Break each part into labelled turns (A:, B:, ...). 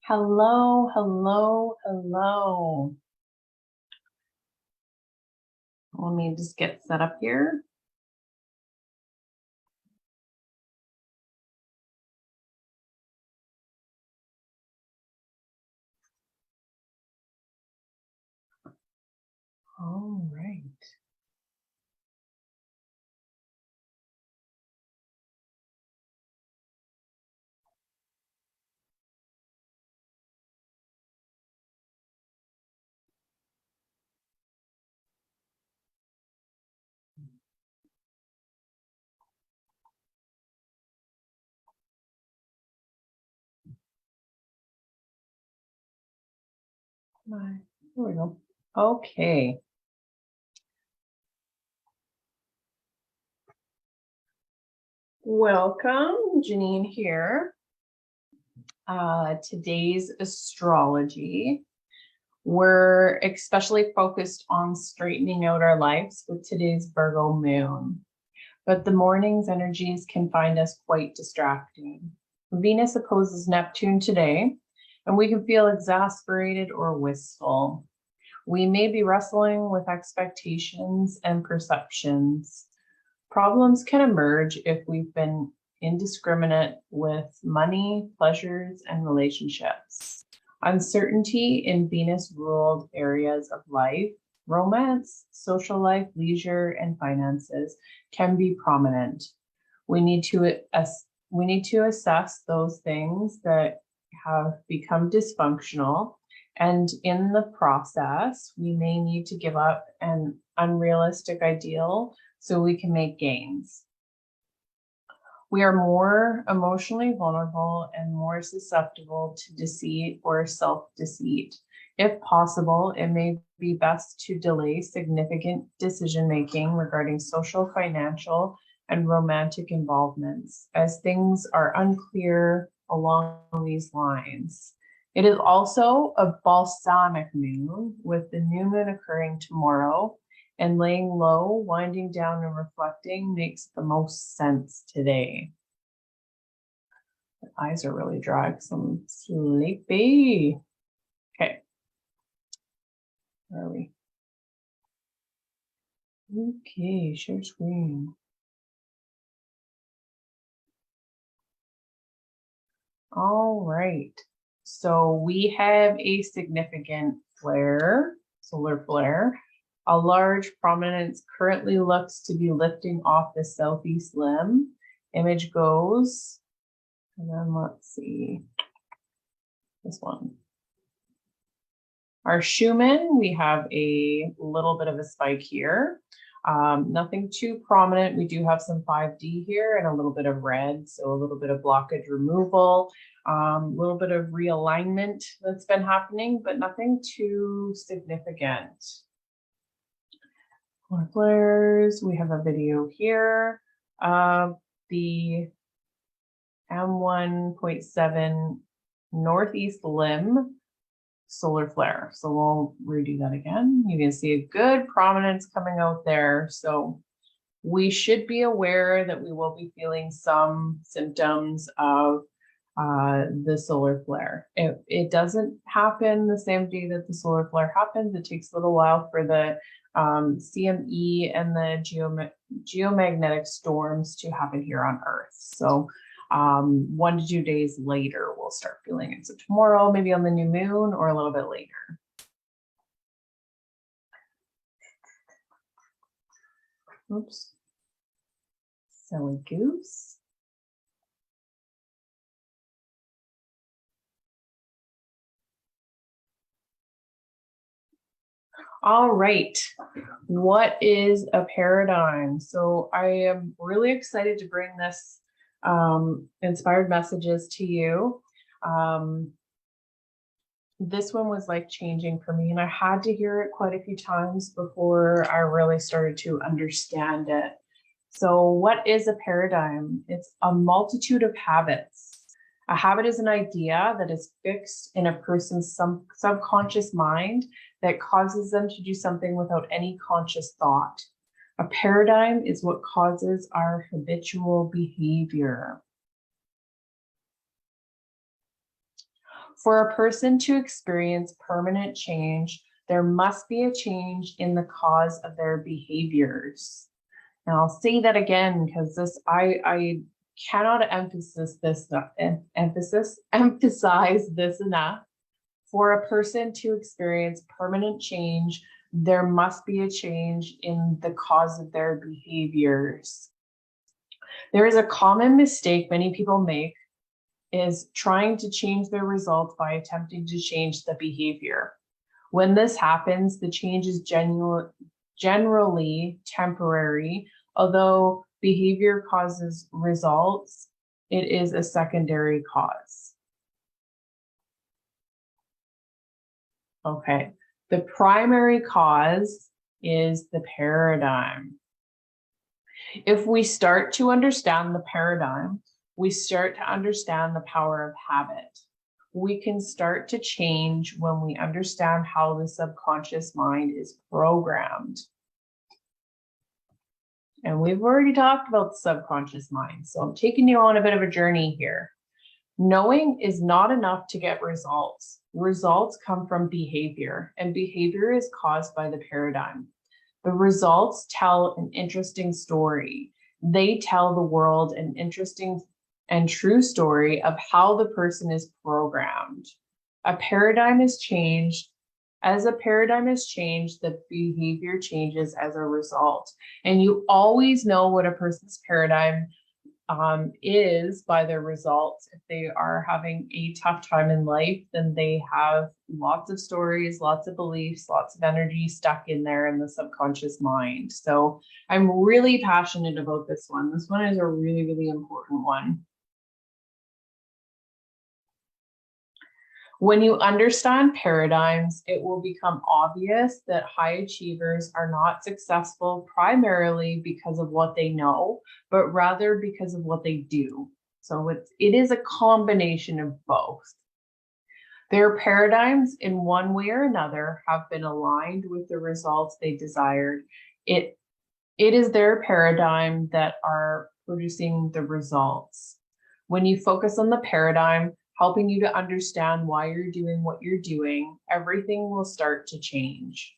A: Hello, hello, hello. Let me just get set up here. All right. Here we go. Okay. Welcome, Jennean here. Today's astrology. We're especially focused on straightening out our lives with today's Virgo moon. But the morning's energies can find us quite distracting. Venus opposes Neptune today, and we can feel exasperated or wistful. We may be wrestling with expectations and perceptions. Problems can emerge if we've been indiscriminate with money, pleasures, and relationships. Uncertainty in Venus-ruled areas of life, romance, social life, leisure, and finances can be prominent. We need to assess those things that have become dysfunctional, and in the process, we may need to give up an unrealistic ideal so we can make gains. We are more emotionally vulnerable and more susceptible to deceit or self-deceit. If possible, it may be best to delay significant decision-making regarding social, financial, and romantic involvements, as things are unclear along these lines. It is also a balsamic moon, with the new moon occurring tomorrow, and laying low, winding down, and reflecting makes the most sense today. My eyes are really dry because I'm sleepy. Okay. Where are we? Okay, share screen. All right. So we have a significant flare, solar flare. A large prominence currently looks to be lifting off the southeast limb. Image goes, and then let's see, this one. Our Schumann, we have a little bit of a spike here. Nothing too prominent. We do have some 5D here and a little bit of red, so a little bit of blockage removal, a little bit of realignment that's been happening, but nothing too significant. More flares. We have a video here of the M1.7 northeast limb solar flare. So we'll redo that again. You can see a good prominence coming out there. So we should be aware that we will be feeling some symptoms of the solar flare. It doesn't happen the same day that the solar flare happens. It takes a little while for the CME and the geomagnetic storms to happen here on Earth. So 1 to 2 days later, we'll start feeling it. So tomorrow, maybe on the new moon, or a little bit later. Oops. Silly goose. All right, what is a paradigm? So I am really excited to bring this inspired messages to you. This one was like changing for me, and I had to hear it quite a few times before I really started to understand it. So what is a paradigm? It's a multitude of habits. A habit is an idea that is fixed in a person's subconscious mind that causes them to do something without any conscious thought. A paradigm is what causes our habitual behavior. For a person to experience permanent change, there must be a change in the cause of their behaviors. And I'll say that again because this I cannot emphasize this enough. For a person to experience permanent change, there must be a change in the cause of their behaviors. There is a common mistake many people make is trying to change their results by attempting to change the behavior. When this happens, the change is generally temporary. Although behavior causes results, it is a secondary cause. Okay, the primary cause is the paradigm. If we start to understand the paradigm, we start to understand the power of habit. We can start to change when we understand how the subconscious mind is programmed. And we've already talked about the subconscious mind, so I'm taking you on a bit of a journey here. Knowing is not enough to get results. Results come from behavior, and behavior is caused by the paradigm. The results tell an interesting story. They tell the world an interesting and true story of how the person is programmed. A paradigm is changed. As a paradigm is changed, the behavior changes as a result. And you always know what a person's paradigm is by their results. If they are having a tough time in life, then they have lots of stories, lots of beliefs, lots of energy stuck in there in the subconscious mind. So I'm really passionate about this one. This one is a really, really important one. When you understand paradigms, it will become obvious that high achievers are not successful primarily because of what they know, but rather because of what they do. So it is a combination of both. Their paradigms, in one way or another, have been aligned with the results they desired. It is their paradigm that are producing the results. When you focus on the paradigm, helping you to understand why you're doing what you're doing, everything will start to change.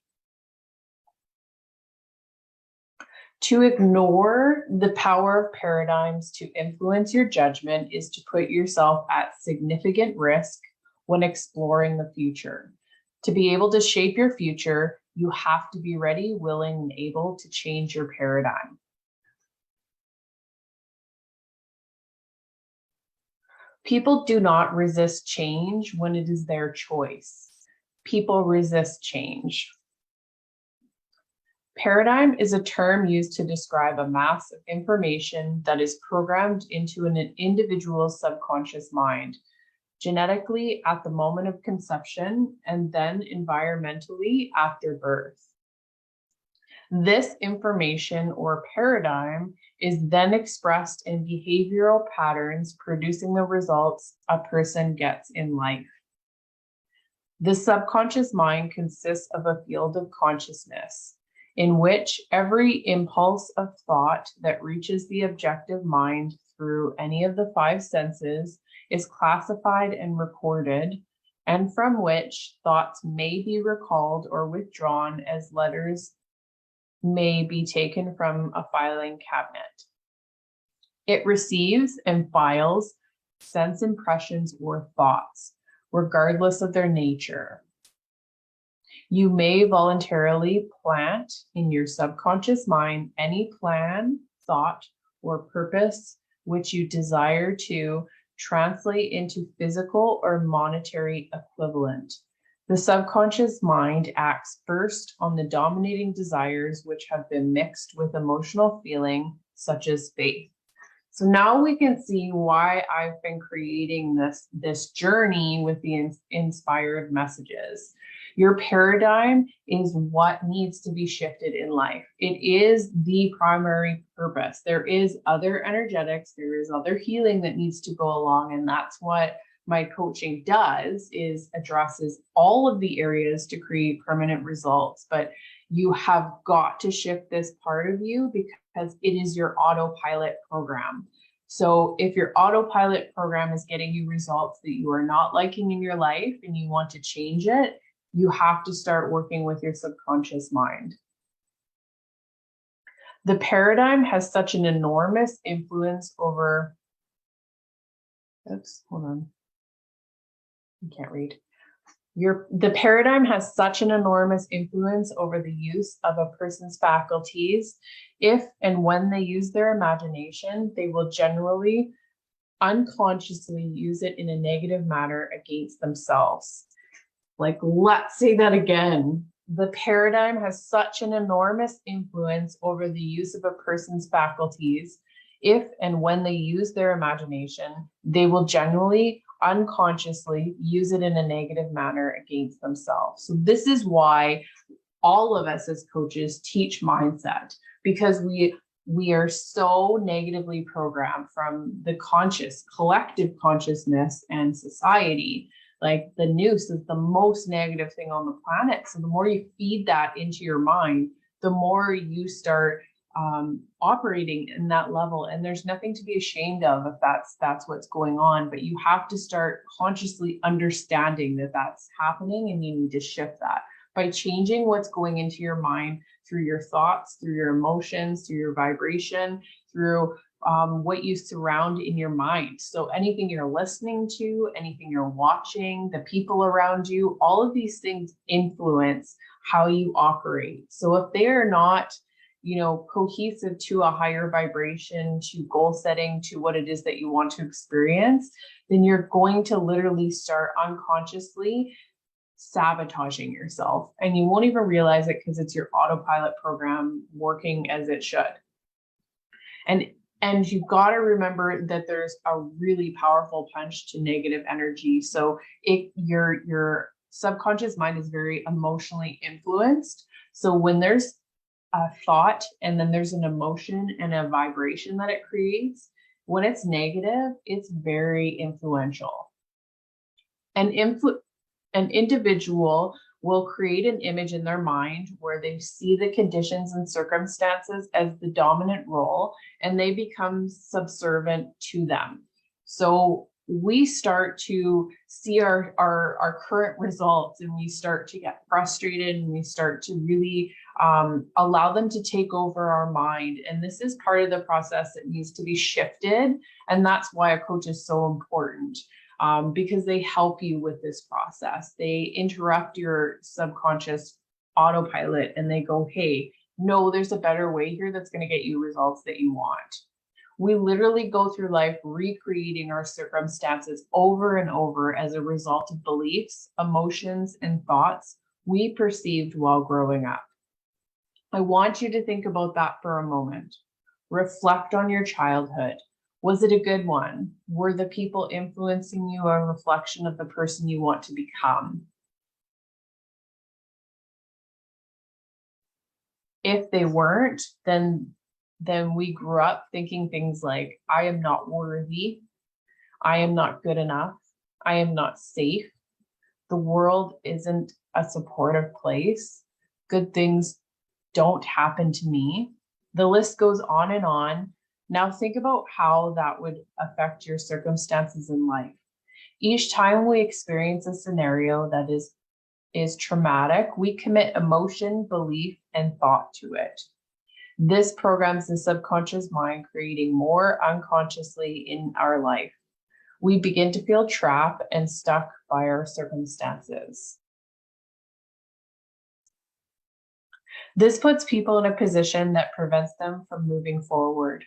A: To ignore the power of paradigms to influence your judgment is to put yourself at significant risk when exploring the future. To be able to shape your future, you have to be ready, willing, and able to change your paradigm. People do not resist change when it is their choice. People resist change. Paradigm is a term used to describe a mass of information that is programmed into an individual's subconscious mind, genetically at the moment of conception and then environmentally after birth. This information or paradigm is then expressed in behavioral patterns, producing the results a person gets in life. The subconscious mind consists of a field of consciousness in which every impulse of thought that reaches the objective mind through any of the five senses is classified and recorded, and from which thoughts may be recalled or withdrawn as letters may be taken from a filing cabinet. It receives and files sense impressions or thoughts, regardless of their nature. You may voluntarily plant in your subconscious mind any plan, thought, or purpose which you desire to translate into physical or monetary equivalent. The subconscious mind acts first on the dominating desires which have been mixed with emotional feeling, such as faith. So now we can see why I've been creating this journey with the inspired messages. Your paradigm is what needs to be shifted in life. It is the primary purpose. There is other energetics, there is other healing that needs to go along, and that's what my coaching does, is addresses all of the areas to create permanent results. But you have got to shift this part of you because it is your autopilot program. So if your autopilot program is getting you results that you are not liking in your life and you want to change it, you have to start working with your subconscious mind. The paradigm has such an enormous influence over, oops, hold on. I can't read. The paradigm has such an enormous influence over the use of a person's faculties. If and when they use their imagination, they will generally unconsciously use it in a negative manner against themselves. Like, let's say that again. The paradigm has such an enormous influence over the use of a person's faculties. If and when they use their imagination, they will generally unconsciously use it in a negative manner against themselves. So this is why all of us as coaches teach mindset, because we are so negatively programmed from the conscious, collective consciousness and society. Like, the noose is the most negative thing on the planet. So the more you feed that into your mind, the more you start operating in that level. And there's nothing to be ashamed of if that's what's going on, but you have to start consciously understanding that that's happening, and you need to shift that by changing what's going into your mind through your thoughts, through your emotions, through your vibration, through what you surround in your mind. So anything you're listening to, anything you're watching, the people around you, all of these things influence how you operate. So if they are not, cohesive to a higher vibration, to goal setting, to what it is that you want to experience, then you're going to literally start unconsciously sabotaging yourself, and you won't even realize it because it's your autopilot program working as it should. And you've got to remember that there's a really powerful punch to negative energy. So your subconscious mind is very emotionally influenced. So when there's a thought and then there's an emotion and a vibration that it creates, when it's negative, it's very influential. An individual will create an image in their mind where they see the conditions and circumstances as the dominant role, and they become subservient to them. So we start to see our current results, and we start to get frustrated, and we start to really allow them to take over our mind. And this is part of the process that needs to be shifted. And that's why a coach is so important. Because they help you with this process. They interrupt your subconscious autopilot and they go, hey, no, there's a better way here that's going to get you results that you want. We literally go through life recreating our circumstances over and over as a result of beliefs, emotions, and thoughts we perceived while growing up. I want you to think about that for a moment. Reflect on your childhood. Was it a good one? Were the people influencing you a reflection of the person you want to become? If they weren't, then we grew up thinking things like, I am not worthy. I am not good enough. I am not safe. The world isn't a supportive place. Good things don't happen to me. The list goes on and on. Now think about how that would affect your circumstances in life. Each time we experience a scenario that is traumatic, we commit emotion, belief, and thought to it. This programs the subconscious mind, creating more unconsciously in our life. We begin to feel trapped and stuck by our circumstances. This puts people in a position that prevents them from moving forward.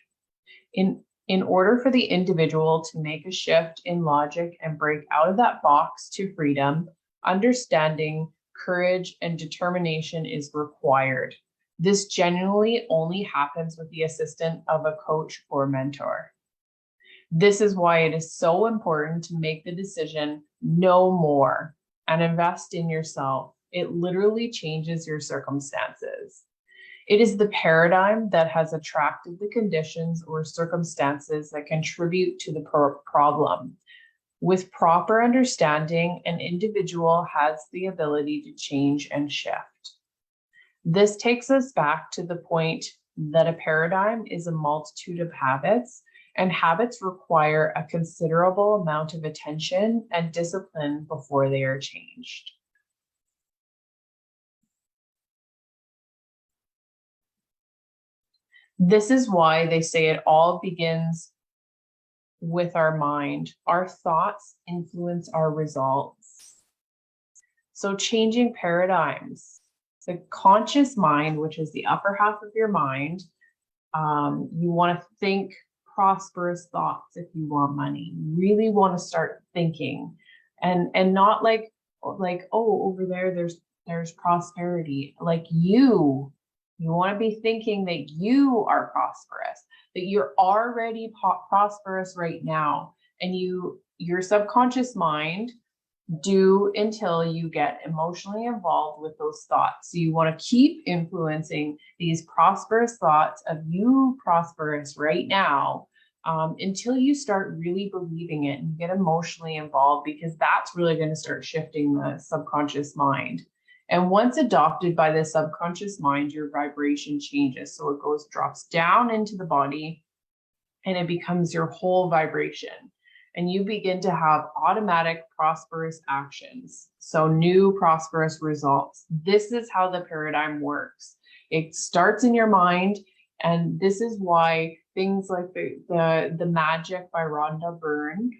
A: In order for the individual to make a shift in logic and break out of that box to freedom, understanding, courage, and determination is required. This generally only happens with the assistance of a coach or mentor. This is why it is so important to make the decision no more and invest in yourself. It literally changes your circumstances. It is the paradigm that has attracted the conditions or circumstances that contribute to the problem. With proper understanding, an individual has the ability to change and shift. This takes us back to the point that a paradigm is a multitude of habits, And habits require a considerable amount of attention and discipline before they are changed. This is why they say it all begins with our mind. Our thoughts influence our results. So changing paradigms, the conscious mind, which is the upper half of your mind, you want to think prosperous thoughts. If you want money, you really want to start thinking, and not like oh, over there there's prosperity. Like you want to be thinking that you are prosperous, that you're already prosperous right now, and your subconscious mind do until you get emotionally involved with those thoughts. So you want to keep influencing these prosperous thoughts of you prosperous right now, until you start really believing it and get emotionally involved, because that's really going to start shifting the subconscious mind. And once adopted by the subconscious mind, your vibration changes. So it drops down into the body and it becomes your whole vibration. And you begin to have automatic prosperous actions. So new prosperous results. This is how the paradigm works. It starts in your mind. And this is why things like the Magic by Rhonda Byrne,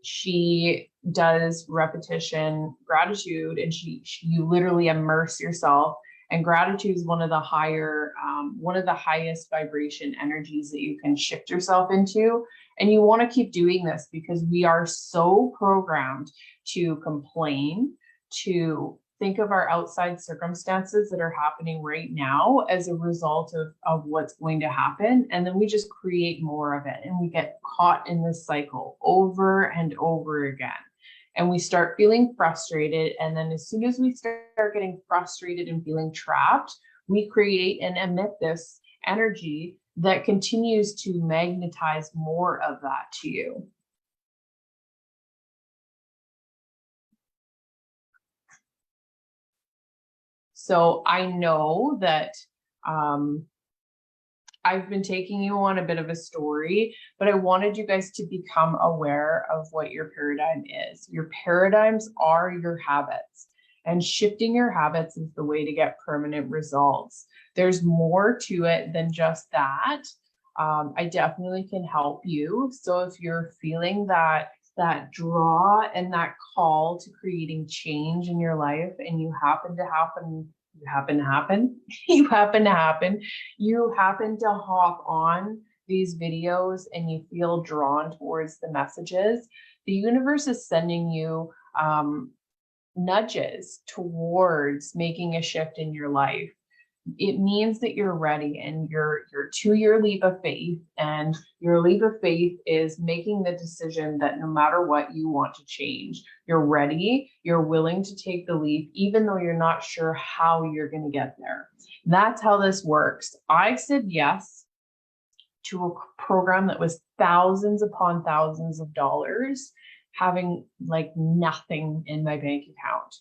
A: she does repetition gratitude, and you literally immerse yourself. And gratitude is one of the highest vibration energies that you can shift yourself into. And you want to keep doing this because we are so programmed to complain, to think of our outside circumstances that are happening right now as a result of what's going to happen. And then we just create more of it. And we get caught in this cycle over and over again. And we start feeling frustrated. And then as soon as we start getting frustrated and feeling trapped, we create and emit this energy that continues to magnetize more of that to you. So I know that I've been taking you on a bit of a story, but I wanted you guys to become aware of what your paradigm is. Your paradigms are your habits, and shifting your habits is the way to get permanent results. There's more to it than just that. I definitely can help you. So if you're feeling that draw and that call to creating change in your life, and you happen to hop on these videos and you feel drawn towards the messages, the universe is sending you nudges towards making a shift in your life. It means that you're ready, and you're to your leap of faith. And your leap of faith is making the decision that no matter what, you want to change. You're ready. You're willing to take the leap, even though you're not sure how you're going to get there. That's how this works. I said yes to a program that was thousands upon thousands of dollars, having like nothing in my bank account.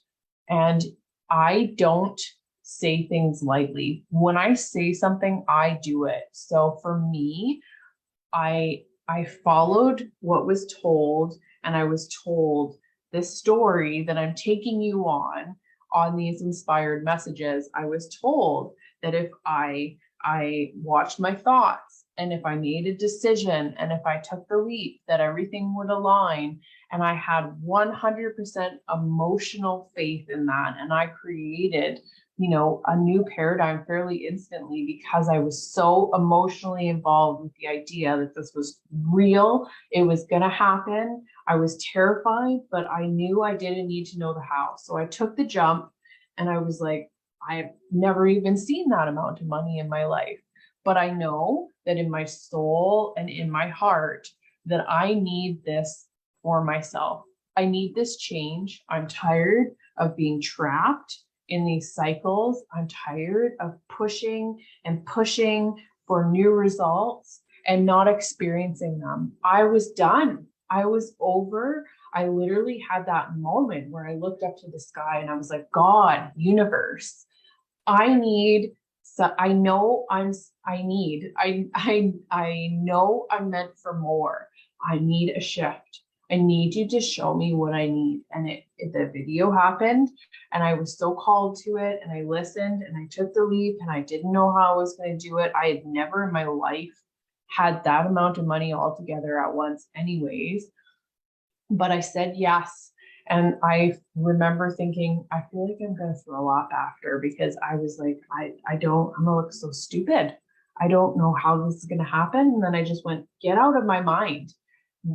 A: And I don't say things lightly. When I say something, I do it. So for me, I followed what was told, and I was told this story that I'm taking you on these inspired messages. I was told that if I watched my thoughts, and if I made a decision, and if I took the leap, that everything would align. And I had 100% emotional faith in that. And I created, a new paradigm fairly instantly, because I was so emotionally involved with the idea that this was real. It was going to happen. I was terrified, but I knew I didn't need to know the how. So I took the jump, and I was like, I've never even seen that amount of money in my life. But I know that in my soul and in my heart that I need this for myself. I need this change. I'm tired of being trapped in these cycles. I'm tired of pushing and pushing for new results and not experiencing them. I was done. I was over. I literally had that moment where I looked up to the sky and I was like, God, universe, I need so I know I know I'm meant for more. I need a shift. I need you to show me what I need. And the video happened and I was so called to it and I listened and I took the leap and I didn't know how I was going to do it. I had never in my life had that amount of money all together at once anyways, but I said yes. And I remember thinking, I feel like I'm going to throw up after, because I was like, I'm going to look so stupid. I don't know how this is going to happen. And then I just went, get out of my mind.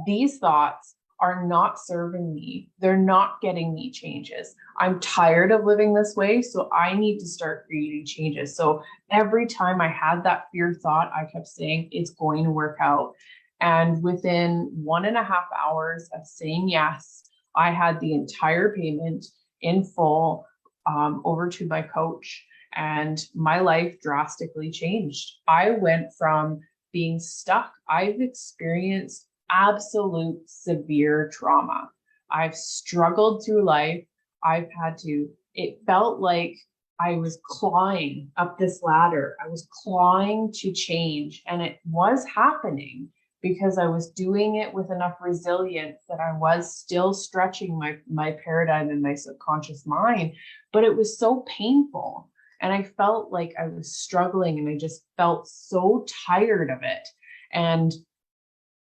A: These thoughts are not serving me. They're not getting me changes. I'm tired of living this way. So I need to start creating changes. So every time I had that fear thought, I kept saying, it's going to work out. And within 1.5 hours of saying yes, I had the entire payment in full over to my coach, and my life drastically changed. I went from being stuck. I've experienced absolute severe trauma. I've struggled through life. It felt like I was clawing up this ladder. I was clawing to change, and it was happening because I was doing it with enough resilience that I was still stretching my paradigm in my subconscious mind, but it was so painful. And I felt like I was struggling and I just felt so tired of it. And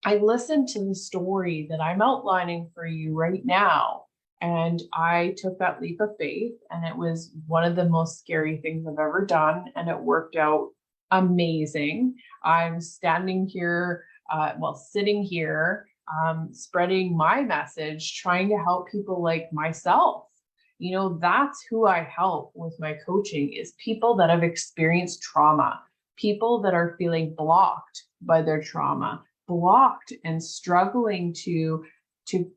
A: I listened to the story that I'm outlining for you right now. And I took that leap of faith, and it was one of the most scary things I've ever done. And it worked out amazing. I'm standing here, sitting here, spreading my message, trying to help people like myself. You know, that's who I help with my coaching, is people that have experienced trauma, people that are feeling blocked by their trauma, blocked and struggling to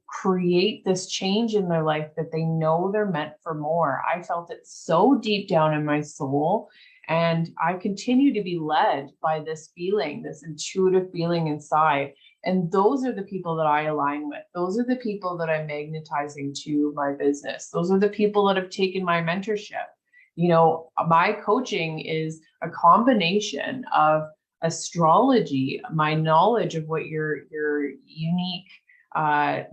A: create this change in their life that they know they're meant for more. I felt it so deep down in my soul. And I continue to be led by this feeling, this intuitive feeling inside. And those are the people that I align with. Those are the people that I'm magnetizing to my business. Those are the people that have taken my mentorship. You know, my coaching is a combination of astrology, my knowledge of what your unique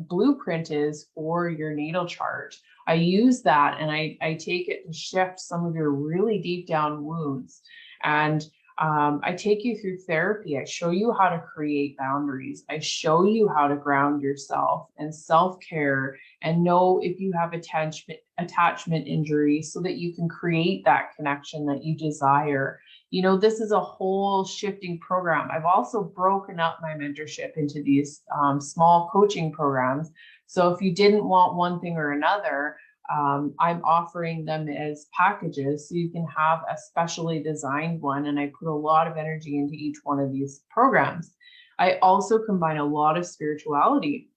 A: blueprint is for your natal chart. I use that and I take it to shift some of your really deep down wounds. And I take you through therapy. I show you how to create boundaries. I show you how to ground yourself and self-care and know if you have attachment injury so that you can create that connection that you desire. You know, this is a whole shifting program. I've also broken up my mentorship into these small coaching programs. So if you didn't want one thing or another, I'm offering them as packages so you can have a specially designed one. And I put a lot of energy into each one of these programs. I also combine a lot of spirituality.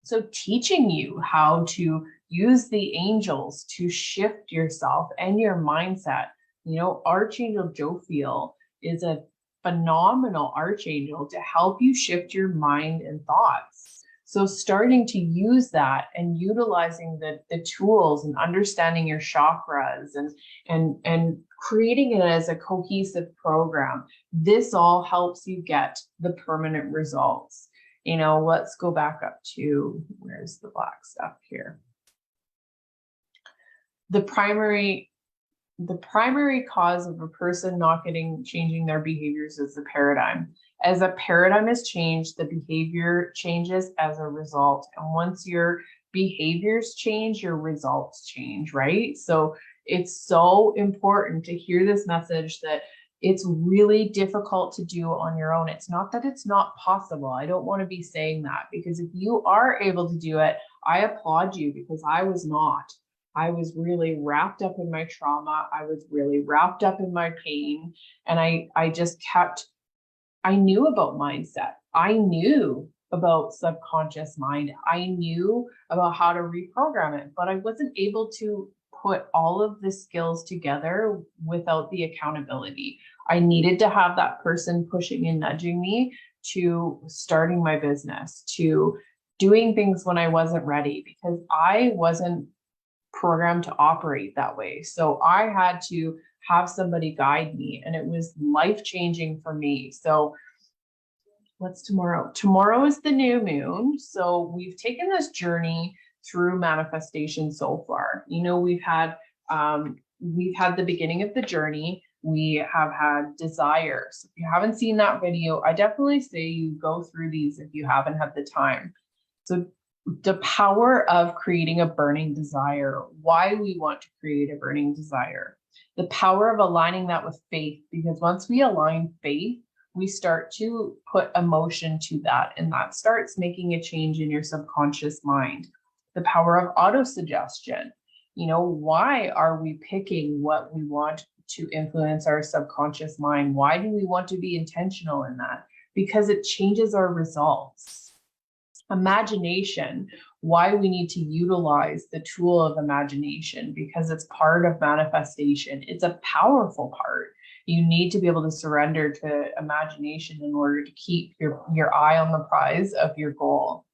A: So teaching you how to use the angels to shift yourself and your mindset. You know, Archangel Jophiel is a phenomenal archangel to help you shift your mind and thoughts. So starting to use that and utilizing the tools and understanding your chakras and creating it as a cohesive program, this all helps you get the permanent results. You know, let's go back up to, where's the black stuff here? The primary cause of a person not changing their behaviors is the paradigm. As a paradigm is changed, the behavior changes as a result. And once your behaviors change, your results change, right? So it's so important to hear this message that it's really difficult to do on your own. It's not that it's not possible. I don't want to be saying that, because if you are able to do it, I applaud you, because I was not. I was really wrapped up in my trauma. I was really wrapped up in my pain. And I knew about mindset. I knew about subconscious mind. I knew about how to reprogram it, but I wasn't able to put all of the skills together without the accountability. I needed to have that person pushing and nudging me to starting my business, to doing things when I wasn't ready, because I wasn't programmed to operate that way. So I had to have somebody guide me. And it was life-changing for me. So what's tomorrow? Tomorrow is the new moon. So we've taken this journey through manifestation so far. You know, we've had the beginning of the journey. We have had desires. If you haven't seen that video, I definitely say you go through these if you haven't had the time. So the power of creating a burning desire, why we want to create a burning desire, the power of aligning that with faith, because once we align faith, we start to put emotion to that, and that starts making a change in your subconscious mind. The power of autosuggestion. You know, why are we picking what we want to influence our subconscious mind? Why do we want to be intentional in that? Because it changes our results. Imagination, why we need to utilize the tool of imagination, because it's part of manifestation. It's a powerful part. You need to be able to surrender to imagination in order to keep your eye on the prize of your goal.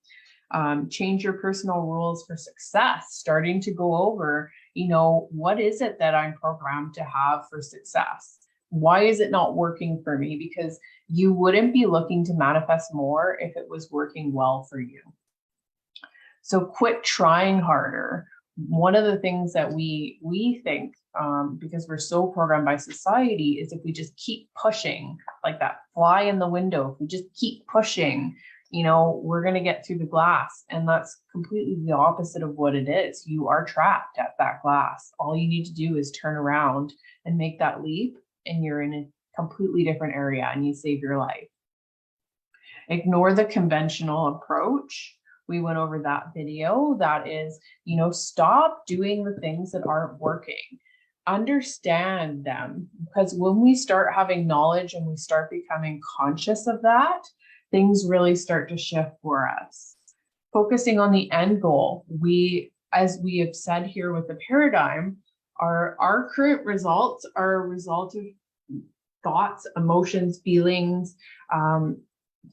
A: Change your personal rules for success, starting to go over, you know, what is it that I'm programmed to have for success? Why is it not working for me? Because you wouldn't be looking to manifest more if it was working well for you. So quit trying harder. One of the things that we think, because we're so programmed by society, is if we just keep pushing, like that fly in the window, if we just keep pushing, you know, we're going to get through the glass. And that's completely the opposite of what it is. You are trapped at that glass. All you need to do is turn around and make that leap, and you're in a completely different area and you save your life. Ignore the conventional approach. We went over that video. That is, you know, stop doing the things that aren't working. Understand them, because when we start having knowledge and we start becoming conscious of that, things really start to shift for us. Focusing on the end goal. As we have said here with the paradigm, our current results are a result of thoughts, emotions, feelings,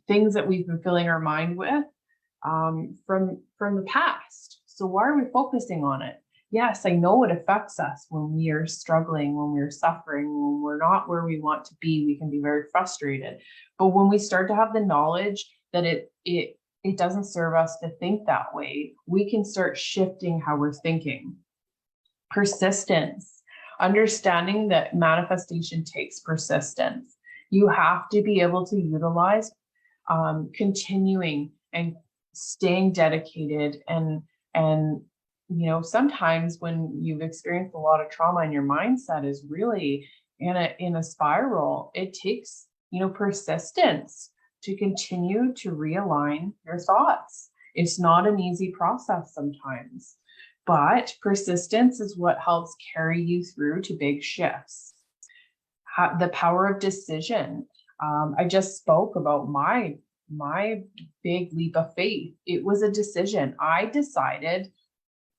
A: things that we've been filling our mind with from the past. So why are we focusing on it? Yes, I know it affects us when we are struggling, when we're suffering, when we're not where we want to be. We can be very frustrated. But when we start to have the knowledge that it doesn't serve us to think that way, we can start shifting how we're thinking. Persistence. Understanding that manifestation takes persistence. You have to be able to utilize continuing and staying dedicated, and you know, sometimes when you've experienced a lot of trauma and your mindset is really in a spiral, it takes, you know, persistence to continue to realign your thoughts. It's not an easy process sometimes, but persistence is what helps carry you through to big shifts. The power of decision. I just spoke about my big leap of faith. It was a decision. I decided,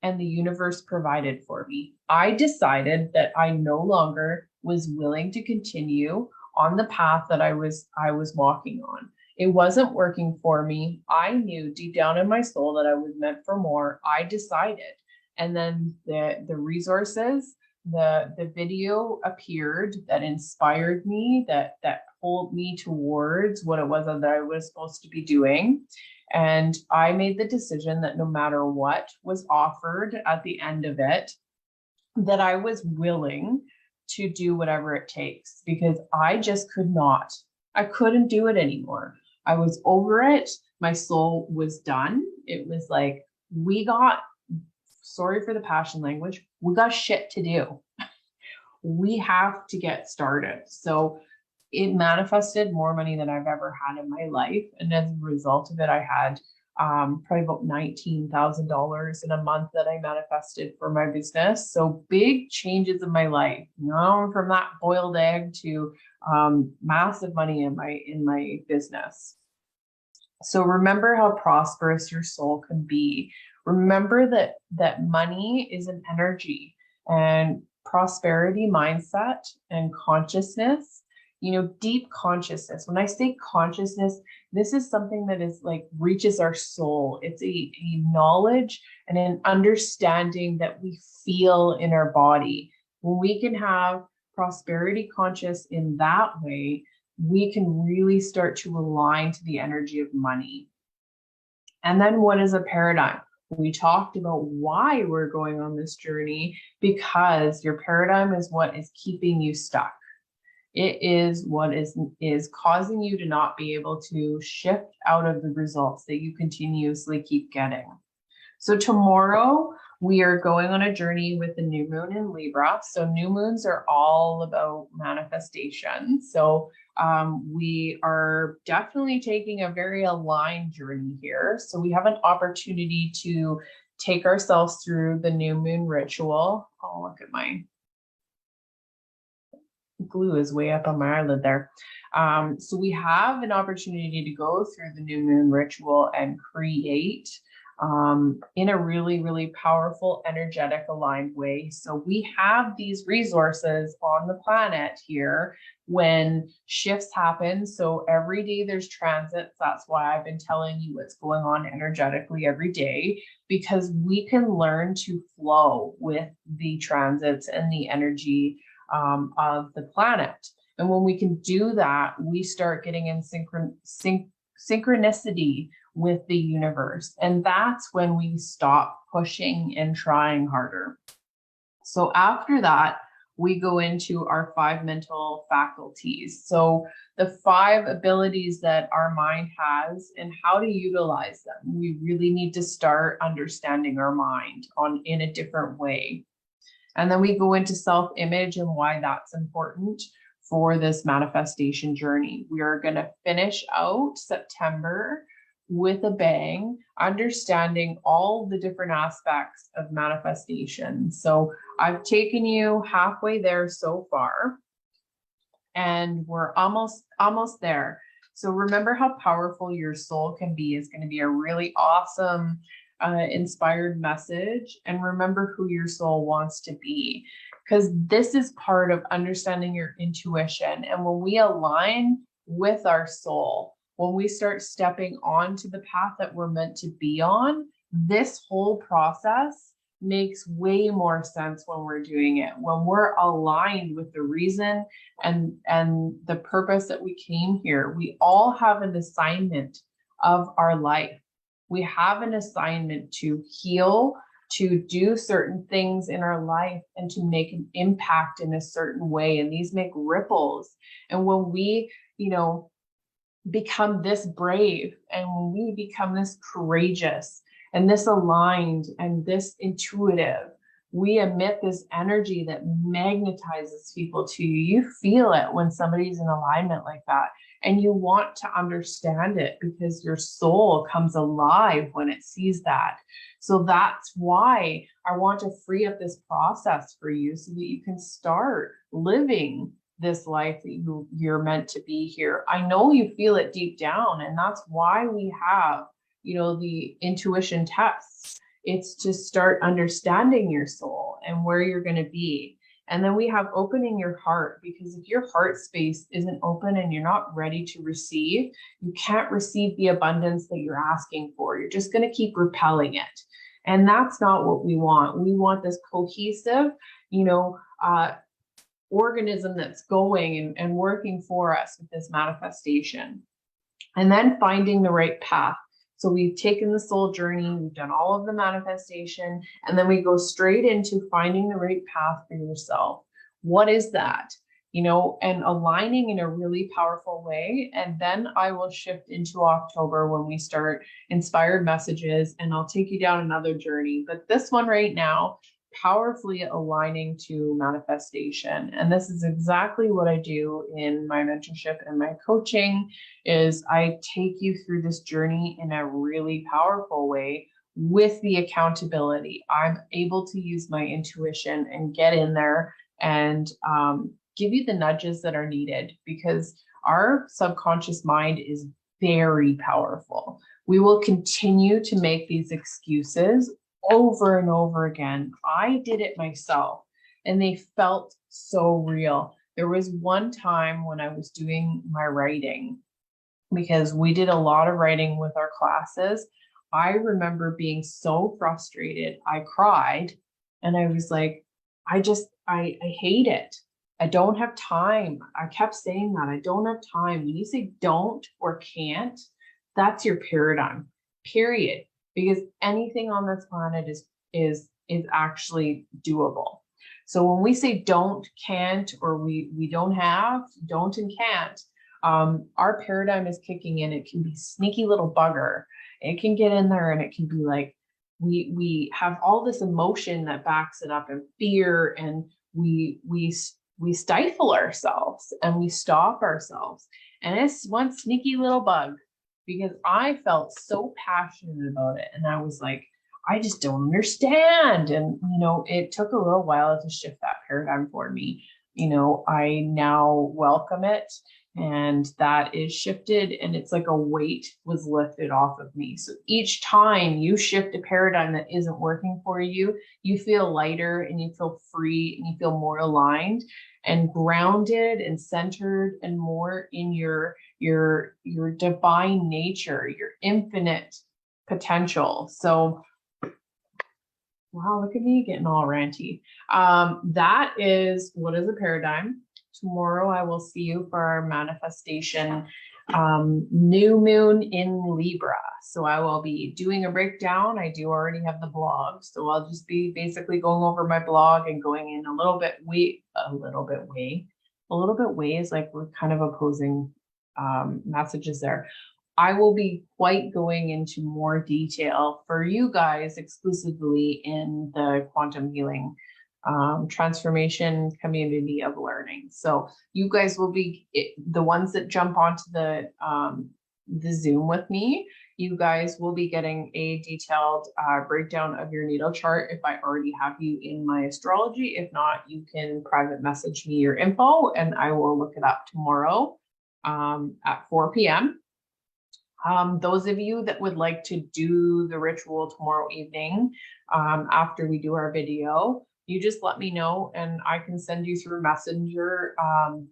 A: and the universe provided for me. I decided that I no longer was willing to continue on the path that I was walking on. It wasn't working for me. I knew deep down in my soul that I was meant for more. I decided. And then the resources, the video appeared that inspired me, that pulled me towards what it was that I was supposed to be doing. And I made the decision that no matter what was offered at the end of it, that I was willing to do whatever it takes, because I just I couldn't do it anymore. I was over it. My soul was done. It was like, sorry for the passion language, we got shit to do. We have to get started. So it manifested more money than I've ever had in my life. And as a result of it, I had probably about $19,000 in a month that I manifested for my business. So big changes in my life, you know, from that boiled egg to massive money in my business. So remember how prosperous your soul can be. Remember that money is an energy, and prosperity mindset and consciousness, you know, deep consciousness. When I say consciousness, this is something that is like reaches our soul. It's a knowledge and an understanding that we feel in our body. When we can have prosperity conscious in that way, we can really start to align to the energy of money. And then what is a paradigm? We talked about why we're going on this journey, because your paradigm is what is keeping you stuck. It is what is causing you to not be able to shift out of the results that you continuously keep getting. So tomorrow we are going on a journey with the new moon in Libra. So new moons are all about manifestation. So we are definitely taking a very aligned journey here. So we have an opportunity to take ourselves through the new moon ritual. Oh, look at my glue is way up on my eyelid there. So we have an opportunity to go through the new moon ritual and create in a really, really powerful, energetic, aligned way. So we have these resources on the planet here when shifts happen. So every day there's transits. That's why I've been telling you what's going on energetically every day, because we can learn to flow with the transits and the energy of the planet. And when we can do that, we start getting in synchronicity with the universe. And that's when we stop pushing and trying harder. So after that, we go into our 5 mental faculties. So the 5 abilities that our mind has and how to utilize them. We really need to start understanding our mind in a different way. And then we go into self-image and why that's important for this manifestation journey. We are going to finish out September with a bang, understanding all the different aspects of manifestation. So I've taken you halfway there so far, and we're almost there. So remember how powerful your soul can be is going to be a really awesome inspired message. And remember who your soul wants to be, because this is part of understanding your intuition. And when we align with our soul, when we start stepping onto the path that we're meant to be on, this whole process makes way more sense when we're doing it. When we're aligned with the reason and the purpose that we came here. We all have an assignment of our life. We have an assignment to heal, to do certain things in our life, and to make an impact in a certain way. And these make ripples. And when we, become this brave, and when we become this courageous and this aligned and this intuitive, we emit this energy that magnetizes people to you. You feel it when somebody's in alignment like that, and you want to understand it because your soul comes alive when it sees that. So that's why I want to free up this process for you so that you can start living this life that you're meant to be here. I know you feel it deep down, and that's why we have, the intuition tests. It's to start understanding your soul and where you're going to be. And then we have opening your heart, because if your heart space isn't open and you're not ready to receive, you can't receive the abundance that you're asking for. You're just going to keep repelling it. And that's not what we want. We want this cohesive, organism that's going and working for us with this manifestation. And then finding the right path. So we've taken the soul journey, we've done all of the manifestation, and then we go straight into finding the right path for yourself. What is that? And aligning in a really powerful way. And then I will shift into October when we start inspired messages, and I'll take you down another journey. But this one right now, powerfully aligning to manifestation. And this is exactly what I do in my mentorship and my coaching, is I take you through this journey in a really powerful way with the accountability. I'm able to use my intuition and get in there and give you the nudges that are needed, because our subconscious mind is very powerful. We will continue to make these excuses over and over again. I did it myself, and they felt so real. There was one time when I was doing my writing, because we did a lot of writing with our classes. I remember being so frustrated. I cried, and I was like, I hate it. I don't have time. I kept saying that. I don't have time. When you say don't or can't, that's your paradigm, period. Because anything on this planet is actually doable. So when we say don't, can't, or we don't have, don't and can't, our paradigm is kicking in. It can be sneaky little bugger. It can get in there and it can be like, we have all this emotion that backs it up, and fear, and we stifle ourselves and we stop ourselves. And it's one sneaky little bug, because I felt so passionate about it. And I was like, I just don't understand. And, it took a little while to shift that paradigm for me. I now welcome it, and that is shifted, and it's like a weight was lifted off of me. So each time you shift a paradigm that isn't working for you, you feel lighter and you feel free and you feel more aligned and grounded and centered and more in your divine nature, your infinite potential. So wow, look at me getting all ranty. That is what is a paradigm. Tomorrow I will see you for our manifestation new moon in Libra. So I will be doing a breakdown. I do already have the blog, so I'll just be basically going over my blog and going in a little bit way is like we're kind of opposing messages there. I will be quite going into more detail for you guys exclusively in the quantum healing transformation community of learning. So you guys will be the ones that jump onto the Zoom with me. You guys will be getting a detailed breakdown of your natal chart if I already have you in my astrology. If not, you can private message me your info and I will look it up tomorrow at 4 p.m. Those of you that would like to do the ritual tomorrow evening after we do our video, you just let me know and I can send you through Messenger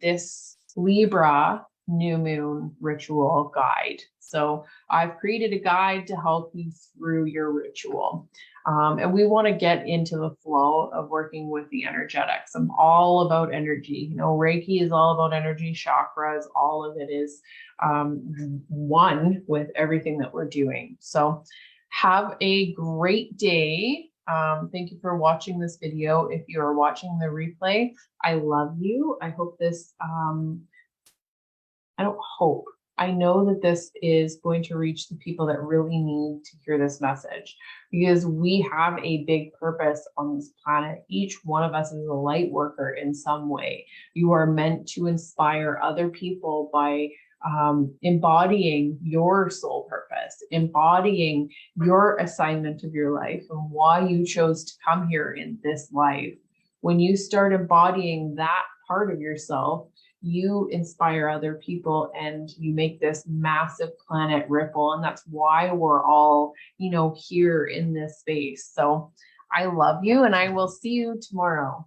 A: this Libra new moon ritual guide. So I've created a guide to help you through your ritual. And we want to get into the flow of working with the energetics. I'm all about energy. Reiki is all about energy, chakras, all of it is one with everything that we're doing. So have a great day. Thank you for watching this video. If you are watching the replay, I love you. I hope this, I know that this is going to reach the people that really need to hear this message, because we have a big purpose on this planet. Each one of us is a light worker in some way. You are meant to inspire other people by embodying your soul purpose, embodying your assignment of your life and why you chose to come here in this life. When you start embodying that part of yourself, you inspire other people and you make this massive planet ripple. And that's why we're all, here in this space. So I love you and I will see you tomorrow.